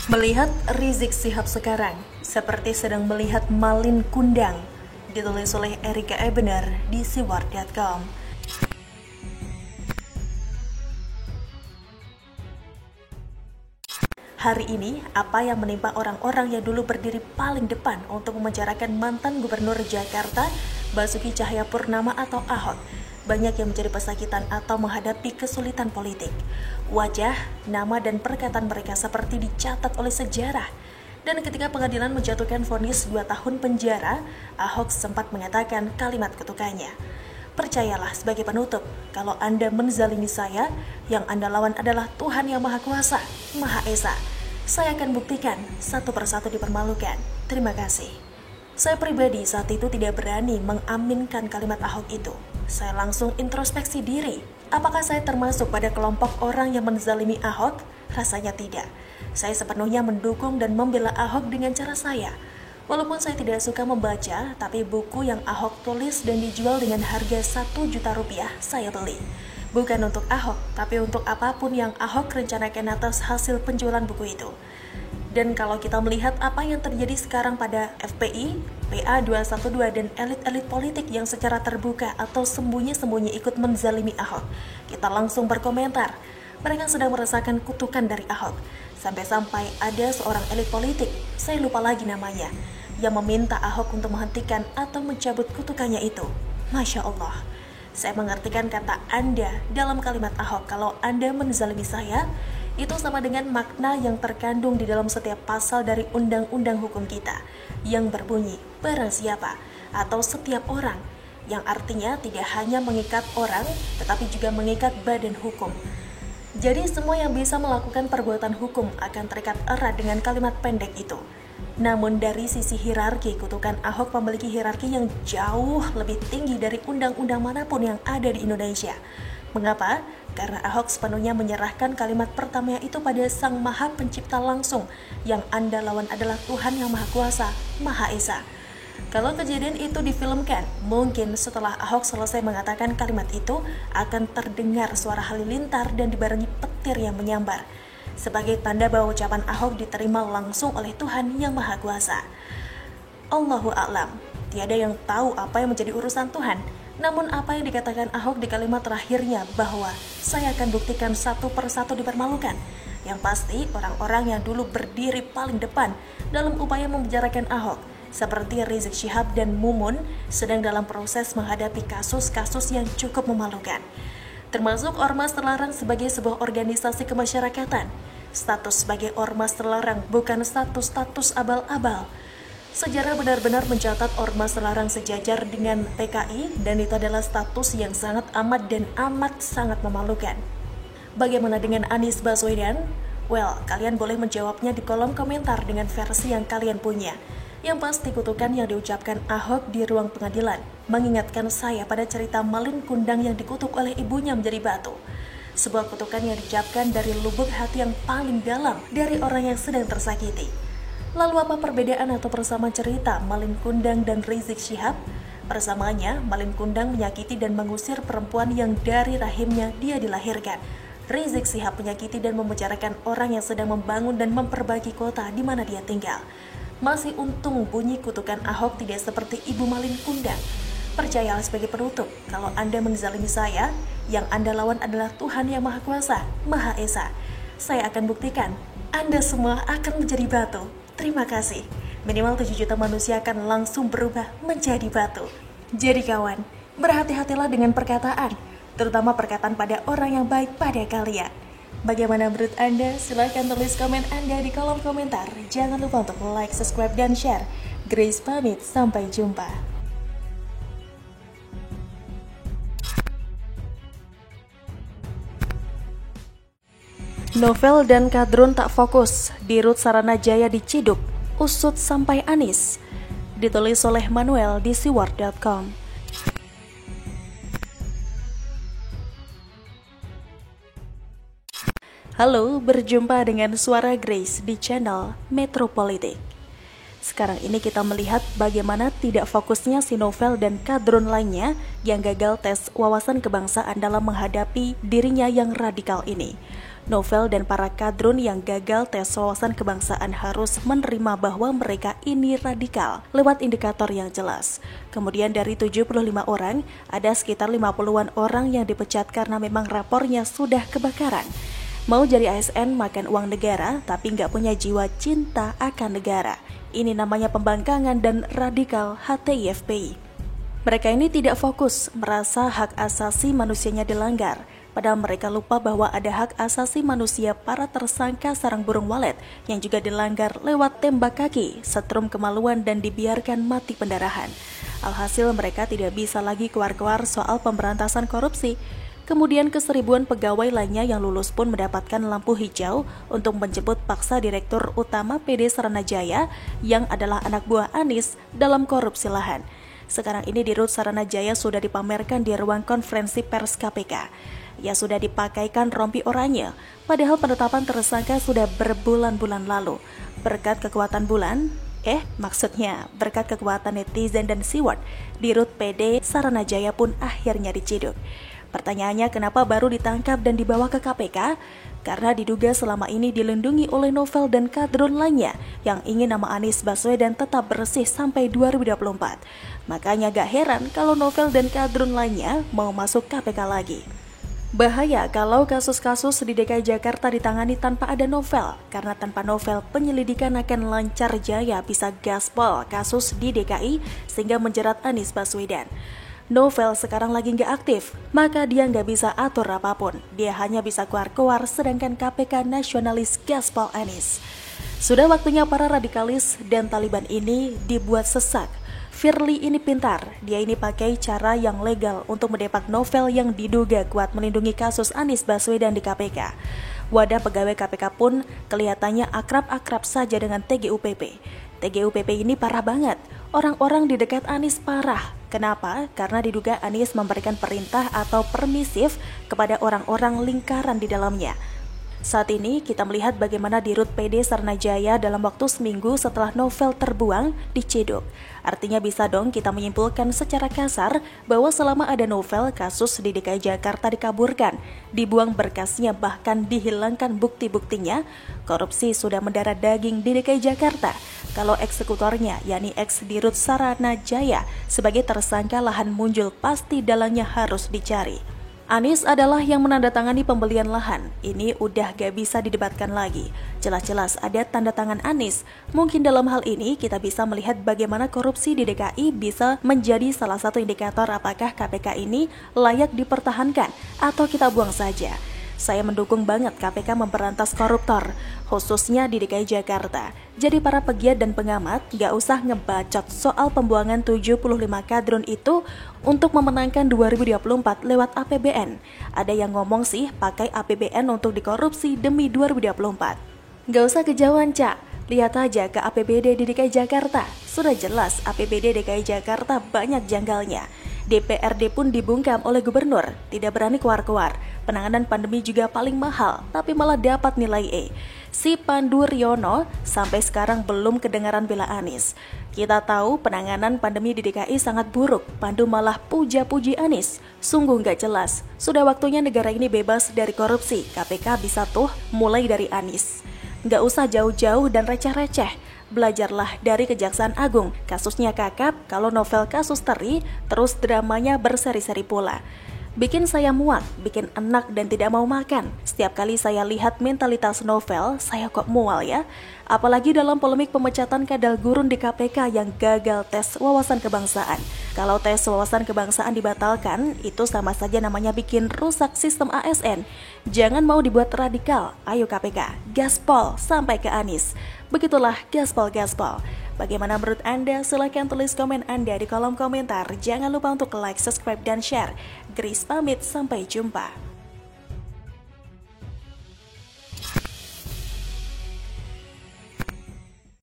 Melihat Rizik Syihab sekarang seperti sedang melihat Malin Kundang, ditulis oleh Erika Ebener di siwar.com. Hari ini, apa yang menimpa orang-orang yang dulu berdiri paling depan untuk memenjarakan mantan Gubernur Jakarta, Basuki Cahayapurnama atau Ahok, banyak yang menjadi pesakitan atau menghadapi kesulitan politik. Wajah, nama, dan perkataan mereka seperti dicatat oleh sejarah. Dan ketika pengadilan menjatuhkan vonis 2 tahun penjara, Ahok sempat mengatakan kalimat kutukannya. Percayalah sebagai penutup, kalau Anda menzalimi saya, yang Anda lawan adalah Tuhan yang Maha Kuasa, Maha Esa. Saya akan buktikan satu persatu dipermalukan. Terima kasih. Saya pribadi saat itu tidak berani mengaminkan kalimat Ahok itu. Saya langsung introspeksi diri. Apakah saya termasuk pada kelompok orang yang menzalimi Ahok? Rasanya tidak. Saya sepenuhnya mendukung dan membela Ahok dengan cara saya. Walaupun saya tidak suka membaca, tapi buku yang Ahok tulis dan dijual dengan harga 1 juta rupiah, saya beli. Bukan untuk Ahok, tapi untuk apapun yang Ahok rencanakan atas hasil penjualan buku itu. Dan kalau kita melihat apa yang terjadi sekarang pada FPI, PA212 dan elit-elit politik yang secara terbuka atau sembunyi-sembunyi ikut menzalimi Ahok, kita langsung berkomentar. Mereka sedang merasakan kutukan dari Ahok. Sampai-sampai ada seorang elit politik, saya lupa lagi namanya, yang meminta Ahok untuk menghentikan atau mencabut kutukannya itu. Masya Allah. Saya mengartikan kata Anda dalam kalimat Ahok, kalau Anda menzalimi saya, itu sama dengan makna yang terkandung di dalam setiap pasal dari undang-undang hukum kita yang berbunyi barang siapa atau setiap orang, yang artinya tidak hanya mengikat orang tetapi juga mengikat badan hukum. Jadi semua yang bisa melakukan perbuatan hukum akan terikat erat dengan kalimat pendek itu. Namun dari sisi hierarki, kutukan Ahok memiliki hierarki yang jauh lebih tinggi dari undang-undang manapun yang ada di Indonesia. Mengapa? Karena Ahok sepenuhnya menyerahkan kalimat pertamanya itu pada Sang Maha Pencipta langsung, yang Anda lawan adalah Tuhan yang Maha Kuasa, Maha Esa. Kalau kejadian itu difilmkan, mungkin setelah Ahok selesai mengatakan kalimat itu, akan terdengar suara halilintar dan dibarengi petir yang menyambar, sebagai tanda bahwa ucapan Ahok diterima langsung oleh Tuhan yang Maha Kuasa. Allahu a'lam, tiada yang tahu apa yang menjadi urusan Tuhan. Namun apa yang dikatakan Ahok di kalimat terakhirnya bahwa saya akan buktikan satu persatu dipermalukan. Yang pasti orang-orang yang dulu berdiri paling depan dalam upaya memenjarakan Ahok, seperti Rizik Syihab dan Mumun, sedang dalam proses menghadapi kasus-kasus yang cukup memalukan. Termasuk ormas terlarang sebagai sebuah organisasi kemasyarakatan. Status sebagai ormas terlarang bukan status abal-abal. Sejarah benar-benar mencatat ormas terlarang sejajar dengan PKI, dan itu adalah status yang sangat amat dan amat sangat memalukan. Bagaimana dengan Anies Baswedan? Well, kalian boleh menjawabnya di kolom komentar dengan versi yang kalian punya. Yang pasti kutukan yang diucapkan Ahok di ruang pengadilan mengingatkan saya pada cerita Malin Kundang yang dikutuk oleh ibunya menjadi batu. Sebuah kutukan yang diucapkan dari lubuk hati yang paling dalam dari orang yang sedang tersakiti. Lalu apa perbedaan atau persamaan cerita Malin Kundang dan Rizik Syihab? Bersamanya, Malin Kundang menyakiti dan mengusir perempuan yang dari rahimnya dia dilahirkan. Rizik Syihab menyakiti dan memenjarakan orang yang sedang membangun dan memperbaiki kota di mana dia tinggal. Masih untung bunyi kutukan Ahok tidak seperti Ibu Malin Kundang. Percayalah sebagai penutup, kalau Anda menzalimi saya, yang Anda lawan adalah Tuhan yang Maha Kuasa, Maha Esa. Saya akan buktikan, Anda semua akan menjadi batu. Terima kasih. Minimal 7 juta manusia akan langsung berubah menjadi batu. Jadi kawan, berhati-hatilah dengan perkataan, terutama perkataan pada orang yang baik pada kalian. Bagaimana menurut Anda? Silahkan tulis komen Anda di kolom komentar. Jangan lupa untuk like, subscribe, dan share. Grace pamit, sampai jumpa. Novel dan Kadrun tak fokus, di Rut Saranajaya diciduk, usut sampai Anies. Ditulis oleh Manuel di siwar.com. Halo, berjumpa dengan Suara Grace di channel Metropolitik. Sekarang ini kita melihat bagaimana tidak fokusnya si Novel dan Kadrun lainnya yang gagal tes wawasan kebangsaan dalam menghadapi dirinya yang radikal ini. Novel dan para kadrun yang gagal tes wawasan kebangsaan harus menerima bahwa mereka ini radikal lewat indikator yang jelas. Kemudian dari 75 orang, ada sekitar 50-an orang yang dipecat karena memang rapornya sudah kebakaran. Mau jadi ASN makan uang negara, tapi nggak punya jiwa cinta akan negara. Ini namanya pembangkangan dan radikal HTI-FPI. Mereka ini tidak fokus merasa hak asasi manusianya dilanggar. Padahal mereka lupa bahwa ada hak asasi manusia para tersangka sarang burung walet yang juga dilanggar lewat tembak kaki, setrum kemaluan dan dibiarkan mati pendarahan. Alhasil mereka tidak bisa lagi keluar-keluar soal pemberantasan korupsi. Kemudian keseribuan pegawai lainnya yang lulus pun mendapatkan lampu hijau untuk menjemput paksa Direktur Utama PD Saranajaya yang adalah anak buah Anies dalam korupsi lahan. Sekarang ini Dirut Saranajaya sudah dipamerkan di ruang konferensi pers KPK. Ya sudah dipakaikan rompi oranye, padahal penetapan tersangka sudah berbulan-bulan lalu. Berkat kekuatan bulan, berkat kekuatan netizen dan siwot, Dirut PD Saranajaya pun akhirnya diciduk. Pertanyaannya, kenapa baru ditangkap dan dibawa ke KPK? Karena diduga selama ini dilindungi oleh Novel dan kadrun lainnya yang ingin nama Anies Baswedan tetap bersih sampai 2024. Makanya gak heran kalau Novel dan kadrun lainnya mau masuk KPK lagi. Bahaya kalau kasus-kasus di DKI Jakarta ditangani tanpa ada Novel, karena tanpa Novel penyelidikan akan lancar jaya bisa gaspol kasus di DKI sehingga menjerat Anies Baswedan. Novel sekarang lagi nggak aktif, maka dia nggak bisa atur apapun. Dia hanya bisa keluar-keluar, sedangkan KPK nasionalis gaspol Anies. Sudah waktunya para radikalis dan Taliban ini dibuat sesak. Firly ini pintar, dia ini pakai cara yang legal untuk mendepak Novel yang diduga kuat melindungi kasus Anies Baswedan di KPK. Wadah pegawai KPK pun kelihatannya akrab-akrab saja dengan TGUPP. TGUPP ini parah banget, orang-orang di dekat Anies parah. Kenapa? Karena diduga Anies memberikan perintah atau permisif kepada orang-orang lingkaran di dalamnya. Saat ini kita melihat bagaimana Dirut PD Saranajaya dalam waktu seminggu setelah Novel terbuang diciduk. Artinya bisa dong kita menyimpulkan secara kasar bahwa selama ada Novel, kasus di DKI Jakarta dikaburkan, dibuang berkasnya bahkan dihilangkan bukti-buktinya. Korupsi sudah mendarah daging di DKI Jakarta. Kalau eksekutornya, yakni ex-Dirut Saranajaya, sebagai tersangka lahan muncul pasti dalangnya harus dicari. Anies adalah yang menandatangani pembelian lahan. Ini udah gak bisa didebatkan lagi. Jelas-jelas ada tanda tangan Anies. Mungkin dalam hal ini kita bisa melihat bagaimana korupsi di DKI bisa menjadi salah satu indikator apakah KPK ini layak dipertahankan atau kita buang saja. Saya mendukung banget KPK memberantas koruptor, khususnya di DKI Jakarta. Jadi para pegiat dan pengamat gak usah ngebacot soal pembuangan 75 kadrun itu untuk memenangkan 2024 lewat APBN. Ada yang ngomong sih pakai APBN untuk dikorupsi demi 2024. Gak usah kejauhan, Cak. Lihat aja ke APBD di DKI Jakarta. Sudah jelas APBD DKI Jakarta banyak janggalnya. DPRD pun dibungkam oleh gubernur, tidak berani keluar-keluar. Penanganan pandemi juga paling mahal, tapi malah dapat nilai E. Si Pandu Riono sampai sekarang belum kedengaran bela Anies. Kita tahu penanganan pandemi di DKI sangat buruk, Pandu malah puja-puji Anies. Sungguh nggak jelas. Sudah waktunya negara ini bebas dari korupsi. KPK bisa tuh mulai dari Anies. Nggak usah jauh-jauh dan receh-receh. Belajarlah dari Kejaksaan Agung, kasusnya kakap, kalau Novel kasus teri, terus dramanya berseri-seri pula. Bikin saya muak, bikin enak dan tidak mau makan. Setiap kali saya lihat mentalitas Novel, saya kok mual ya. Apalagi dalam polemik pemecatan kadal gurun di KPK yang gagal tes wawasan kebangsaan. Kalau tes wawasan kebangsaan dibatalkan, itu sama saja namanya bikin rusak sistem ASN. Jangan mau dibuat radikal, ayo KPK, gaspol sampai ke Anies. Begitulah gaspol-gaspol. Bagaimana menurut Anda? Silahkan tulis komen Anda di kolom komentar. Jangan lupa untuk like, subscribe, dan share. Grace pamit, sampai jumpa.